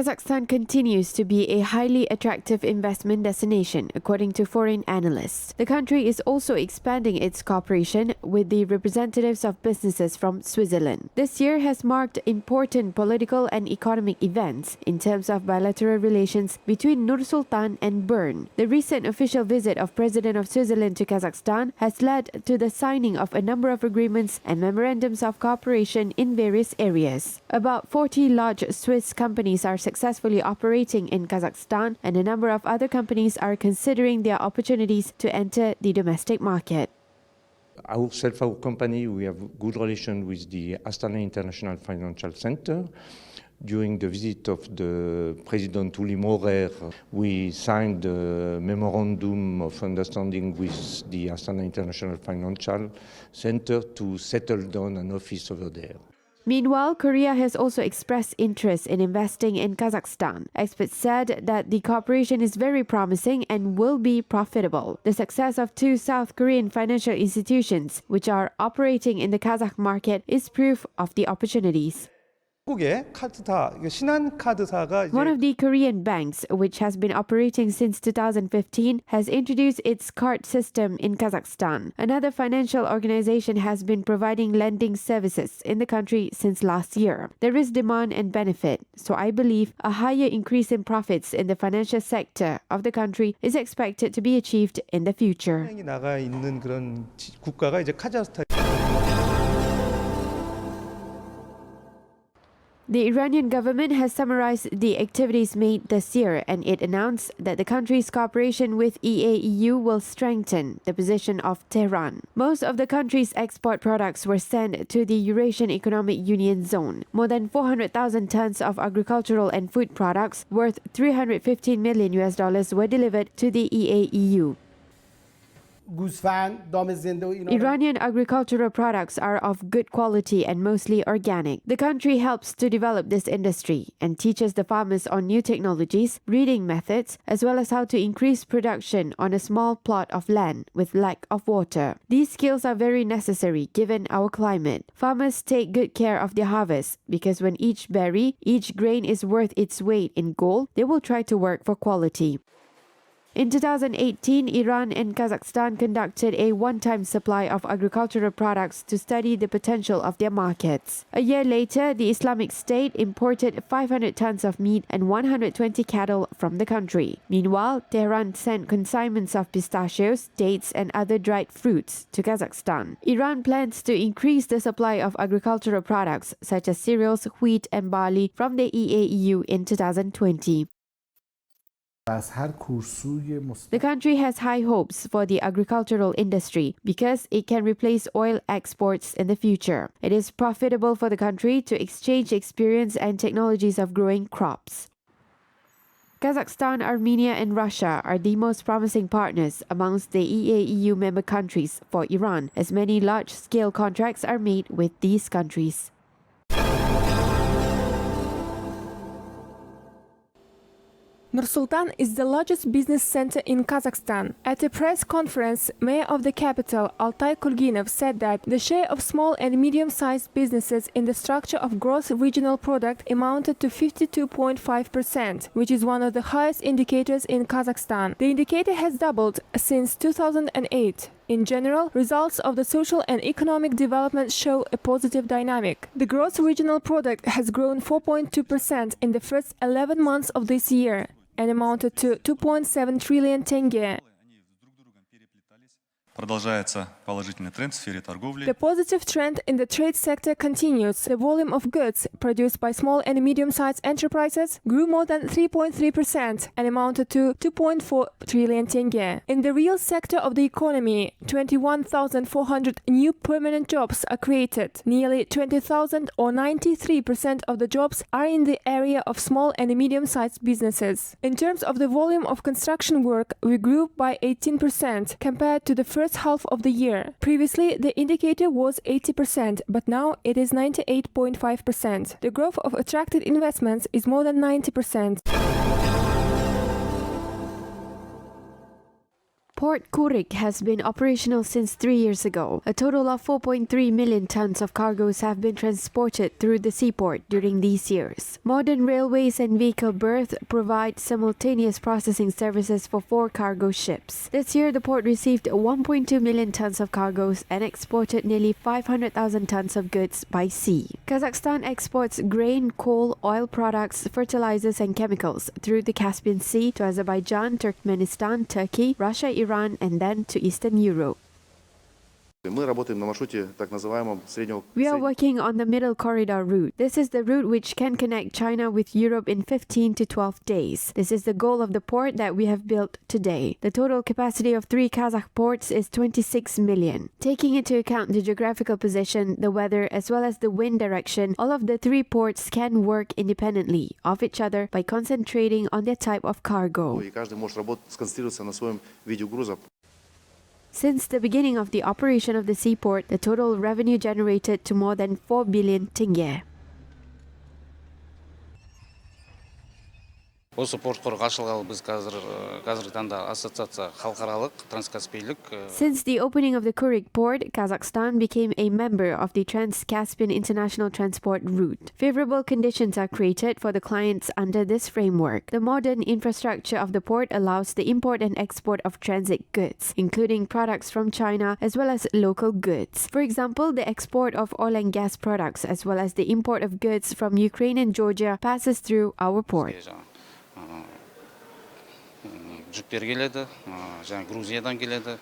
Kazakhstan continues to be a highly attractive investment destination, according to foreign analysts. The country is also expanding its cooperation with the representatives of businesses from Switzerland. This year has marked important political and economic events in terms of bilateral relations between Nur Sultan and Bern. The recent official visit of President of Switzerland to Kazakhstan has led to the signing of a number of agreements and memorandums of cooperation in various areas. About 40 large Swiss companies are successfully operating in Kazakhstan, and a number of other companies are considering their opportunities to enter the domestic market. Our company, we have good relation with the Astana International Financial Center. During the visit of the President Uli Maurer, we signed a memorandum of understanding with the Astana International Financial Center to settle down an office over there. Meanwhile, Korea has also expressed interest in investing in Kazakhstan. Experts said that the cooperation is very promising and will be profitable. The success of two South Korean financial institutions, which are operating in the Kazakh market, is proof of the opportunities. One of the Korean banks, which has been operating since 2015, has introduced its card system in Kazakhstan. Another financial organization has been providing lending services in the country since last year. There is demand and benefit, so I believe a higher increase in profits in the financial sector of the country is expected to be achieved in the future. The Iranian government has summarized the activities made this year, and it announced that the country's cooperation with EAEU will strengthen the position of Tehran. Most of the country's export products were sent to the Eurasian Economic Union zone. More than 400,000 tons of agricultural and food products worth $315 million were delivered to the EAEU. Iranian agricultural products are of good quality and mostly organic. The country helps to develop this industry and teaches the farmers on new technologies, breeding methods, as well as how to increase production on a small plot of land with lack of water. These skills are very necessary given our climate. Farmers take good care of their harvest because when each berry, each grain is worth its weight in gold, they will try to work for quality. In 2018, Iran and Kazakhstan conducted a one-time supply of agricultural products to study the potential of their markets. A year later, the Islamic State imported 500 tons of meat and 120 cattle from the country. Meanwhile, Tehran sent consignments of pistachios, dates, and other dried fruits to Kazakhstan. Iran plans to increase the supply of agricultural products such as cereals, wheat, and barley from the EAEU in 2020. The country has high hopes for the agricultural industry because it can replace oil exports in the future. It is profitable for the country to exchange experience and technologies of growing crops. Kazakhstan, Armenia, and Russia are the most promising partners amongst the EAEU member countries for Iran, as many large-scale contracts are made with these countries. Nur-Sultan is the largest business center in Kazakhstan. At a press conference, Mayor of the capital, Altay Kulginov, said that the share of small and medium-sized businesses in the structure of gross regional product amounted to 52.5%, which is one of the highest indicators in Kazakhstan. The indicator has doubled since 2008. In general, results of the social and economic development show a positive dynamic. The gross regional product has grown 4.2% in the first 11 months of this year and amounted to 2.7 trillion tenge. Продолжается положительный тренд в сфере торговли. The positive trend in the trade sector continues. The volume of goods produced by small and medium-sized enterprises grew more than 3.3% and amounted to 2.4 trillion tenge. In the real sector of the economy, 21,400 new permanent jobs are created. Nearly 20,000 or 93% of the jobs are in the area of small and medium-sized businesses. In terms of the volume of construction work, we grew by 18% compared to the first half of the year. Previously, the indicator was 80%, but now it is 98.5%. The growth of attracted investments is more than 90%. Port Kurik has been operational since 3 years ago. A total of 4.3 million tons of cargoes have been transported through the seaport during these years. Modern railways and vehicle berths provide simultaneous processing services for 4 cargo ships. This year, the port received 1.2 million tons of cargoes and exported nearly 500,000 tons of goods by sea. Kazakhstan exports grain, coal, oil products, fertilizers and chemicals through the Caspian Sea to Azerbaijan, Turkmenistan, Turkey, Russia, Iran and then to Eastern Europe. Мы работаем на маршруте так называемом среднего. We are working on the middle corridor route. This is the route which can connect China with Europe in 15 to 12 days. This is the goal of the port that we have built today. The total capacity of 3 Kazakh ports is 26 million. Taking into account the geographical position, the weather, as well as the wind direction, all of the 3 ports can work independently of each other by concentrating on their type of cargo. И каждый может работать, сконцентрироваться на своем виде груза. Since the beginning of the operation of the seaport, the total revenue generated to more than 4 billion tenge. Осы порт қорық ашылғалы біз қазіргі таңда ассоциация халықаралық транскаспийлік. Since the opening of the Kurik port, Kazakhstan became a member of the Trans-Caspian International Transport Route. Favorable conditions are created for the clients under this framework. The modern infrastructure of the port allows the import and export of transit goods, including products from China as well as local goods. For example, the export of oil and gas products as well as the import of goods from Ukraine and Georgia passes through our port. Жүктер келеді, жаңа Грузиядан келеді.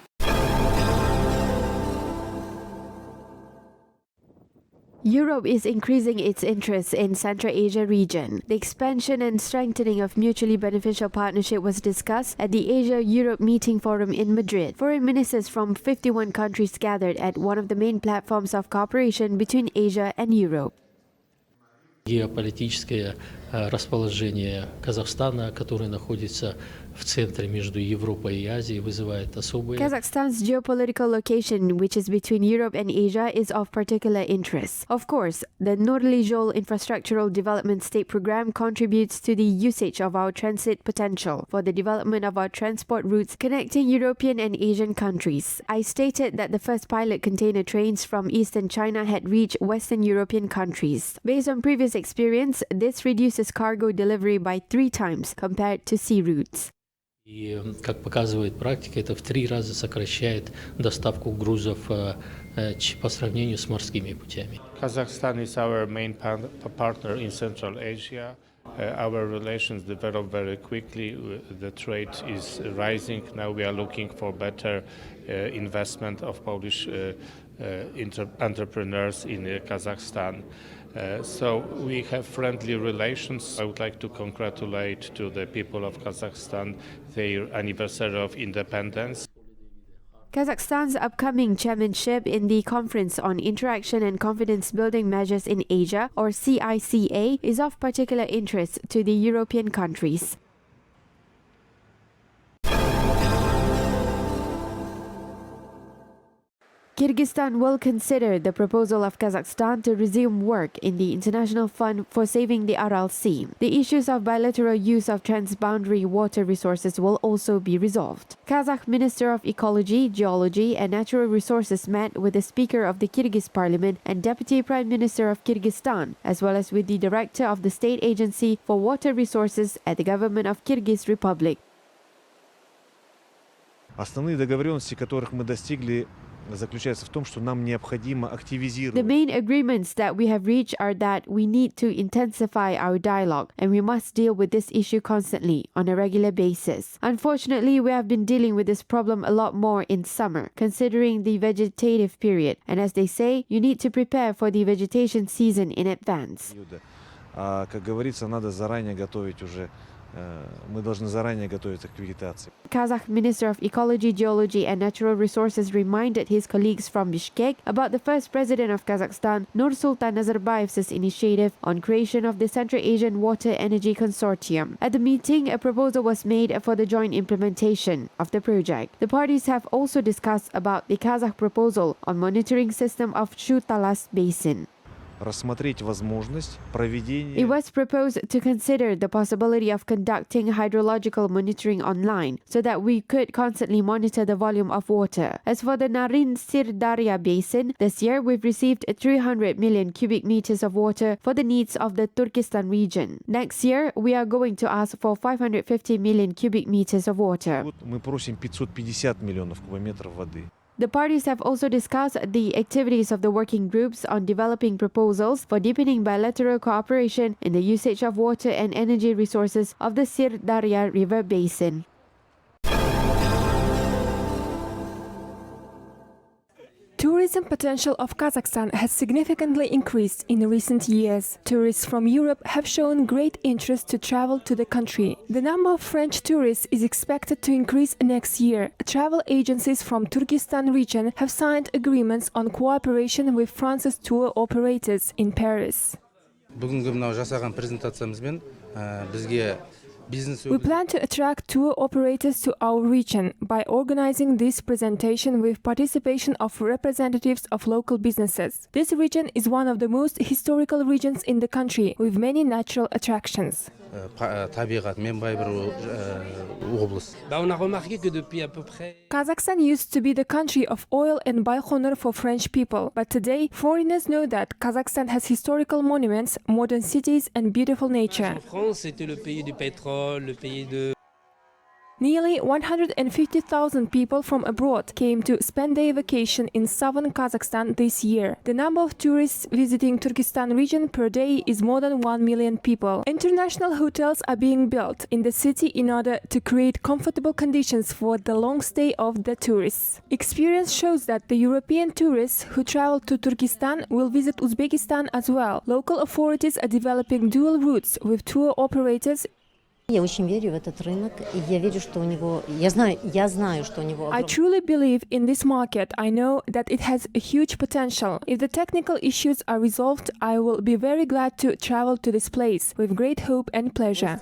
Europe is increasing its interest in Central Asia region. The expansion and strengthening of mutually beneficial partnership was discussed at the Asia-Europe Meeting Forum in Madrid. Foreign ministers from 51 countries gathered at one of the main platforms of cooperation between Asia and Europe. Геополитическое расположение Казахстана, которое находится в центре между Европой и Азией, вызывает особые. Kazakhstan's geopolitical location, which is between Europe and Asia, is of particular interest. Of course, the Joly Infrastructural Development State Program contributes to the usage of our transit potential for the development of our transport routes connecting European and Asian countries. I stated that the first pilot container trains from Eastern China had reached Western European countries. Based on previous experience, this reduces cargo delivery by 3 times compared to sea routes. И, как показывает практика, это в 3 раза сокращает доставку грузов по сравнению с морскими путями. Kazakhstan is our main partner in Central Asia. Our relations develop very quickly. The trade is rising. Now we are looking for better investment of Polish entrepreneurs in Kazakhstan. So we have friendly relations. I would like to congratulate to the people of Kazakhstan their anniversary of independence. Kazakhstan's upcoming chairmanship in the Conference on Interaction and Confidence Building Measures in Asia, or CICA, is of particular interest to the European countries. Kyrgyzstan will consider the proposal of Kazakhstan to resume work in the International Fund for Saving the Aral Sea. The issues of bilateral use of transboundary water resources will also be resolved. Kazakh Minister of Ecology, Geology and Natural Resources met with the Speaker of the Kyrgyz Parliament and Deputy Prime Minister of Kyrgyzstan, as well as with the Director of the State Agency for Water Resources at the Government of Kyrgyz Republic. Основные договоренности, которых мы достигли, заключается в том, что нам необходимо активизировать. The main agreements that we have reached are that we need to intensify our dialogue and we must deal with this issue constantly on a regular basis. Unfortunately, we have been dealing with this problem a lot more in summer, considering the vegetative period. And as they say, you need to prepare for the vegetation season in advance. Как говорится, надо заранее готовить уже. Мы должны заранее готовиться к вегетации. Kazakh Minister of Ecology, Geology and Natural Resources reminded his colleagues from Bishkek about the first president of Kazakhstan, Nursultan Nazarbayev's initiative on creation of the Central Asian Water Energy Consortium. At the meeting, a proposal was made for the joint implementation of the project. The parties have also discussed about the Kazakh proposal on monitoring system of Shu Talas Basin. рассмотреть возможность проведения... It was proposed to consider the possibility of conducting hydrological monitoring online so that we could constantly monitor the volume of water. As for the Narin Sirdarya Basin, this year we've received 300 million cubic meters of water for the needs of the Turkestan region. Next year, we are going to ask for 550 million cubic meters of water. Мы просим 550 миллионов кубометров воды. The parties have also discussed the activities of the working groups on developing proposals for deepening bilateral cooperation in the usage of water and energy resources of the Sirdarya River Basin. Tourism potential of Kazakhstan has significantly increased in recent years. Tourists from Europe have shown great interest to travel to the country. The number of French tourists is expected to increase next year. Travel agencies from Turkestan region have signed agreements on cooperation with France's tour operators in Paris. Бүгінгі мынау жасаған презентациямызбен бізге We plan to attract tour operators to our region by organizing this presentation with participation of representatives of local businesses. This region is one of the most historical regions in the country with many natural attractions. табиғатымен бай бір облыс. Kazakhstan used to be the country of oil and Baikonur for French people, but today foreigners know that Kazakhstan has historical monuments, modern cities and beautiful nature. Nearly 150,000 people from abroad came to spend their vacation in southern Kazakhstan this year. The number of tourists visiting Turkestan region per day is more than 1 million people. International hotels are being built in the city in order to create comfortable conditions for the long stay of the tourists. Experience shows that the European tourists who travel to Turkestan will visit Uzbekistan as well. Local authorities are developing dual routes with tour operators. Я очень верю в этот рынок, и я верю, что у него, я знаю, что у него. I truly believe in this market. I know that it has a huge potential. If the technical issues are resolved, I will be very glad to travel to this place with great hope and pleasure.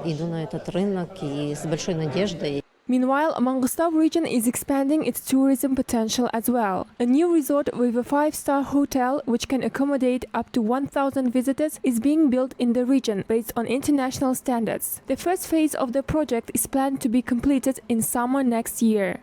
Иду на этот рынок и с большой надеждой. Meanwhile, Mangostau region is expanding its tourism potential as well. A new resort with a 5-star hotel, which can accommodate up to 1,000 visitors, is being built in the region based on international standards. The first phase of the project is planned to be completed in summer next year.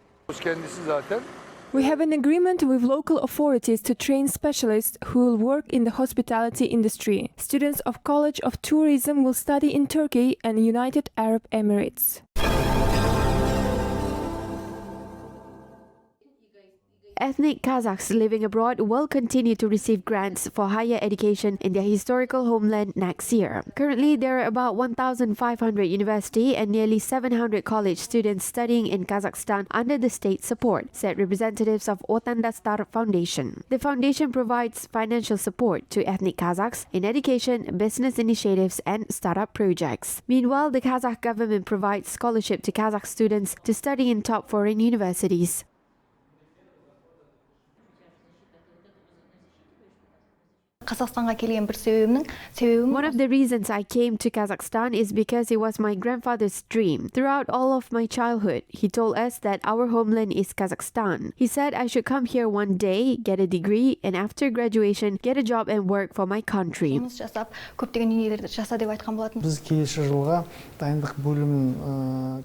We have an agreement with local authorities to train specialists who will work in the hospitality industry. Students of College of Tourism will study in Turkey and United Arab Emirates. Ethnic Kazakhs living abroad will continue to receive grants for higher education in their historical homeland next year. Currently, there are about 1,500 university and nearly 700 college students studying in Kazakhstan under the state support, said representatives of Otandastar Foundation. The foundation provides financial support to ethnic Kazakhs in education, business initiatives, and startup projects. Meanwhile, the Kazakh government provides scholarship to Kazakh students to study in top foreign universities. One of the reasons I came to Kazakhstan is because it was my grandfather's dream. Throughout all of my childhood, he told us that our homeland is Kazakhstan. He said I should come here one day, get a degree, and after graduation, get a job and work for my country.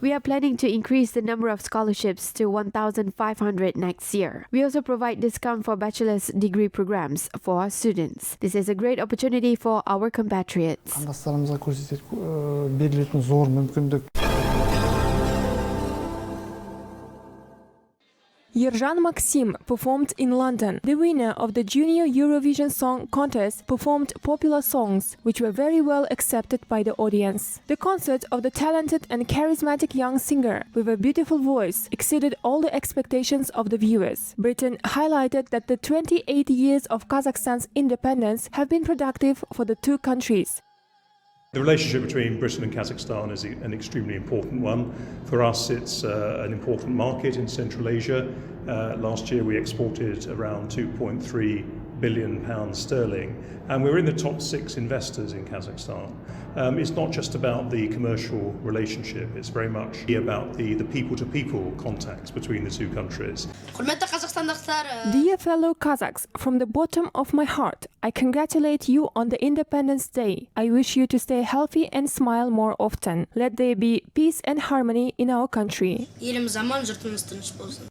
We are planning to increase the number of scholarships to 1,500 next year. We also provide discount for bachelor's degree programs for our students. This is a great opportunity for our compatriots. Yerzhan Maksim performed in London. The winner of the Junior Eurovision Song Contest performed popular songs, which were very well accepted by the audience. The concert of the talented and charismatic young singer with a beautiful voice exceeded all the expectations of the viewers. Britain highlighted that the 28 years of Kazakhstan's independence have been productive for the two countries. The relationship between Britain and Kazakhstan is an extremely important one. For us, it's an important market in Central Asia. Last year, we exported around $2.3 billion sterling, and we're in the top 6 investors in Kazakhstan. It's not just about the commercial relationship, it's very much about the people-to-people contacts between the two countries. Dear fellow Kazakhs, from the bottom of my heart, I congratulate you on the Independence Day. I wish you to stay healthy and smile more often. Let there be peace and harmony in our country. Elimiz aman, yurtumuz tinch bo'lsin.